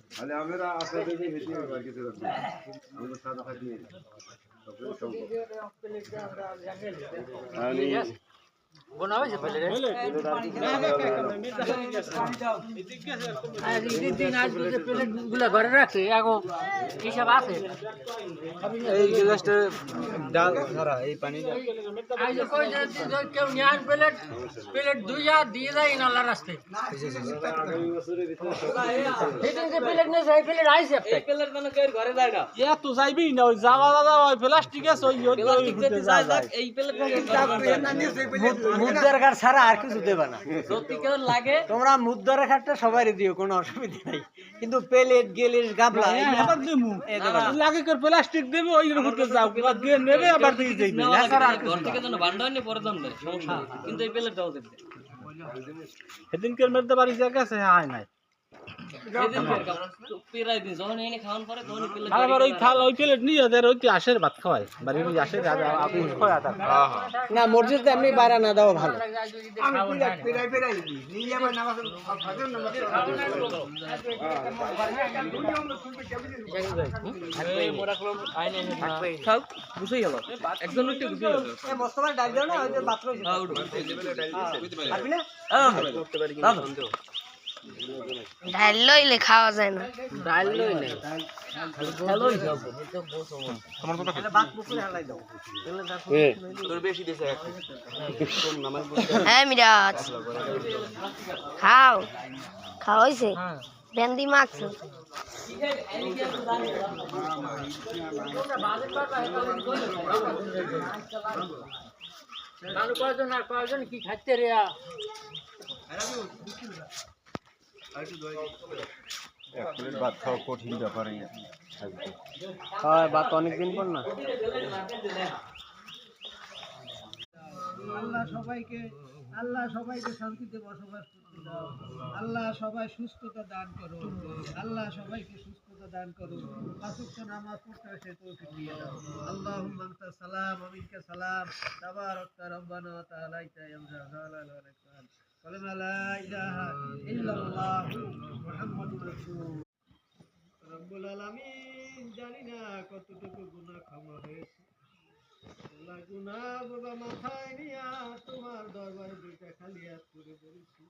তাহলে আমরা আপনাদের হেঁটে আর কিছু রাখবো আমরা সাদা খাটি বনা হয়েছে পেলে দিন আসবে যে প্লেট গুলা ঘরে রাখছে এখন হিসাব আছে এই গ্লাসটা ডাল ধরা এই পানি কেউ নিয়ে আস প্লেট প্লেট দুইয়া দিয়ে যায় ইনাল্লা রাস্তায় প্লেট নেই সেই প্লেট আইসে প্লেট মানে কেউ ঘরে যায় না এত যাইবি না ওই যাওয়া দাদা ওই প্লাস্টিক আছে ওই এই প্লেট মুদ্রার কাঠ ছাড়া আর কিছু দেবে না সত্যি কেউ লাগে তোমরা মুদ্রার কাঠটা সবারই দিও কোনো অসুবিধা নাই কিন্তু প্লেট গেলিস গাবলা লাগে করে প্লাস্টিক দেবে ওই করতে যাও দিয়ে নেবে আবার দিয়ে যাইবে ঘর থেকে যেন ভান্ডার নিয়ে পরে দাম দেয় সমস্যা কিন্তু এই প্লেটটাও দেবে সেদিনকের মধ্যে বাড়ি জায়গা আছে আয় নাই আবার ওই থাল ওই প্লেট নিয়ে ওদের ওই আশের ভাত খাওয়ায় বাড়ির ওই আশের না মসজিদে এমনি বাইরে না দেওয়া ভালো বুঝেই গেল একজন ডাল দাও না ওই যে বাথরুম ডাল লইলে খাওয়া যায় না ডাল লইলে ভালোই যাব তোমার কথা ভাত পুকুরে হালাই দাও তোর বেশি দিছে হ্যাঁ মিরাজ খাও খাওয়াইছে ভেন্দি মাখছো কয়জন কি খাচ্ছে রে ভাত খাওয়া কঠিন ব্যাপার হয় ভাত অনেকদিন পর না আল্লাহ সবাইকে শান্তিতে বসবাস করতে দাও আল্লাহ সবাই সুস্থতা দান করো আল্লাহ সবাইকে সুস্থতা দান করো পাঁচওয়াক্ত নামাজ পড়তে সে তৌফিক দিয়ে দাও আল্লাহুম্মা আনতা সালাম ওয়া মিনকা সালাম তাবারাকতা রব্বানা ওয়া তাআলাইতা ইয়া জালাল ওয়াল ইকরাম কালিমা লা ইলাহা ইল্লাল্লাহ মুহাম্মাদুর রাসূল রব্বুল আলামিন জানি না কতটুকু গুনাহ ক্ষমা হয়েছে আল্লাহ গুনাহ বাবা মাথায় নিয়া তোমার দরবারে দুইটা খালি হাত করে বলেছি